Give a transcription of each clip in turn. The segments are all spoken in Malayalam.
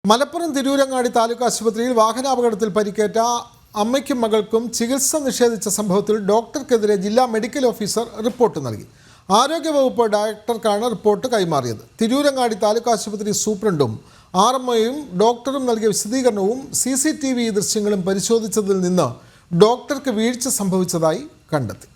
മലപ്പുറം തിരൂരങ്ങാടി താലൂക്ക് ആശുപത്രിയിൽ വാഹനാപകടത്തിൽ പരിക്കേറ്റ അമ്മയ്ക്കും മകൾക്കും ചികിത്സ നിഷേധിച്ച സംഭവത്തിൽ ഡോക്ടർക്കെതിരെ ജില്ലാ മെഡിക്കൽ ഓഫീസർ റിപ്പോർട്ട് നൽകി. ആരോഗ്യവകുപ്പ് ഡയറക്ടർക്കാണ് റിപ്പോർട്ട് കൈമാറിയത്. തിരൂരങ്ങാടി താലൂക്ക് ആശുപത്രി സൂപ്രണ്ടും RMOയും ഡോക്ടറും നൽകിയ വിശദീകരണവും CCTV ദൃശ്യങ്ങളും പരിശോധിച്ചതിൽ നിന്ന് ഡോക്ടർക്ക് വീഴ്ച സംഭവിച്ചതായി കണ്ടെത്തി.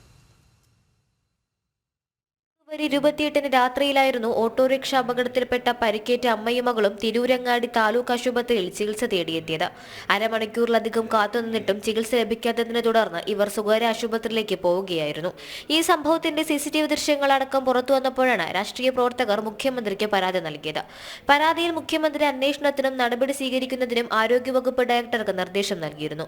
ഫെബ്രുവരി 28 രാത്രിയിലായിരുന്നു ഓട്ടോറിക്ഷ അപകടത്തിൽപ്പെട്ട പരിക്കേറ്റ അമ്മയും മകളും തിരൂരങ്ങാടി താലൂക്ക് ആശുപത്രിയിൽ ചികിത്സ തേടിയെത്തിയത്. അരമണിക്കൂറിലധികം കാത്തുനിന്നിട്ടും ചികിത്സ ലഭിക്കാത്തതിനെ തുടർന്ന് ഇവർ സ്വകാര്യ ആശുപത്രിയിലേക്ക് പോവുകയായിരുന്നു. ഈ സംഭവത്തിന്റെ CCTV ദൃശ്യങ്ങളടക്കം പുറത്തുവന്നപ്പോഴാണ് രാഷ്ട്രീയ പ്രവർത്തകർ മുഖ്യമന്ത്രിക്ക് പരാതി നൽകിയത്. പരാതിയിൽ മുഖ്യമന്ത്രി അന്വേഷണത്തിനും നടപടി സ്വീകരിക്കുന്നതിനും ആരോഗ്യവകുപ്പ് ഡയറക്ടർക്ക് നിർദ്ദേശം നൽകിയിരുന്നു.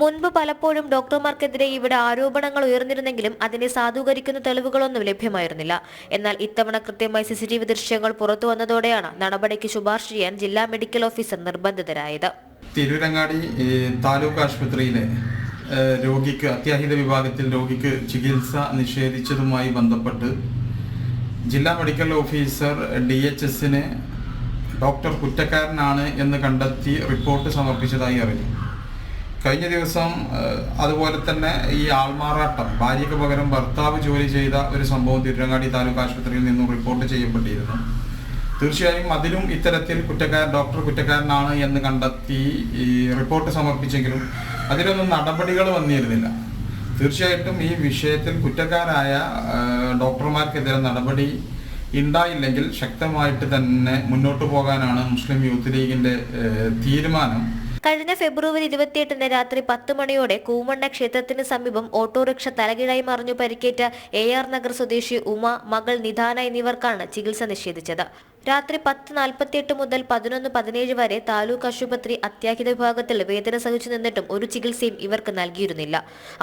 മുൻപ് പലപ്പോഴും ഡോക്ടർമാർക്കെതിരെ ഇവിടെ ആരോപണങ്ങൾ ഉയർന്നിരുന്നെങ്കിലും അതിനെ സാധൂകരിക്കുന്ന തെളിവുകളൊന്നും ലഭ്യമായിരുന്നില്ല. എന്നാൽ ഇത്തവണ കൃത്യമായി CCTV ദൃശ്യങ്ങൾ പുറത്തു വന്നതോടെയാണ് നടപടിക്ക് ശുപാർശ ചെയ്യാൻ ജില്ലാ മെഡിക്കൽ ഓഫീസർ നിർബന്ധിതരായത്. തിരൂരങ്ങാടി താലൂക്ക് ആശുപത്രിയിലെ രോഗിക്ക് അത്യാഹിത വിഭാഗത്തിൽ രോഗിക്ക് ചികിത്സ നിഷേധിച്ചതുമായി ബന്ധപ്പെട്ട് ജില്ലാ മെഡിക്കൽ ഓഫീസർ DHSന് ഡോക്ടർ കുറ്റക്കാരനാണ് എന്ന് കണ്ടെത്തി റിപ്പോർട്ട് സമർപ്പിച്ചതായി അറിഞ്ഞു. കഴിഞ്ഞ ദിവസം അതുപോലെ തന്നെ ഈ ആൾമാറാട്ടം, ഭാര്യയ്ക്ക് പകരം ഭർത്താവ് ജോലി ചെയ്ത ഒരു സംഭവം തിരൂരങ്ങാടി താലൂക്ക് ആശുപത്രിയിൽ നിന്നും റിപ്പോർട്ട് ചെയ്യപ്പെട്ടിരുന്നു. തീർച്ചയായും അതിലും ഇത്തരത്തിൽ ഡോക്ടർ കുറ്റക്കാരനാണ് എന്ന് കണ്ടെത്തി ഈ റിപ്പോർട്ട് സമർപ്പിച്ചെങ്കിലും അതിലൊന്നും നടപടികൾ വന്നിരുന്നില്ല. തീർച്ചയായിട്ടും ഈ വിഷയത്തിൽ കുറ്റക്കാരായ ഡോക്ടർമാർക്കെതിരെ നടപടി ഉണ്ടായില്ലെങ്കിൽ ശക്തമായിട്ട് തന്നെ മുന്നോട്ട് പോകാനാണ് മുസ്ലിം യൂത്ത് ലീഗിന്റെ തീരുമാനം. കഴിഞ്ഞ ഫെബ്രുവരി 28 രാത്രി 10 മണിയോടെ കൂമണ്ണ ക്ഷേത്രത്തിന് സമീപം ഓട്ടോറിക്ഷ തലകീഴായി മറിഞ്ഞു പരിക്കേറ്റ AR നഗർ സ്വദേശി ഉമ, മകൾ നിധാന എന്നിവർക്കാണ് ചികിത്സ നിഷേധിച്ചത്. രാത്രി 10:48 മുതൽ 11:17 വരെ താലൂക്ക് ആശുപത്രി അത്യാഹിത വിഭാഗത്തിൽ വേദന സഹിച്ചു നിന്നിട്ടും ഒരു ചികിത്സയും ഇവർക്ക് നൽകിയിരുന്നില്ല.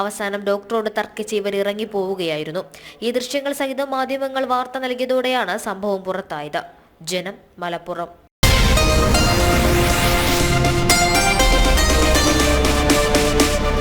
അവസാനം ഡോക്ടറോട് തർക്കിച്ച് ഇവർ ഇറങ്ങി പോവുകയായിരുന്നു. ഈ ദൃശ്യങ്ങൾ സഹിതം മാധ്യമങ്ങൾ വാർത്ത നൽകിയതോടെയാണ് സംഭവം പുറത്തായത്. ജനം, മലപ്പുറം.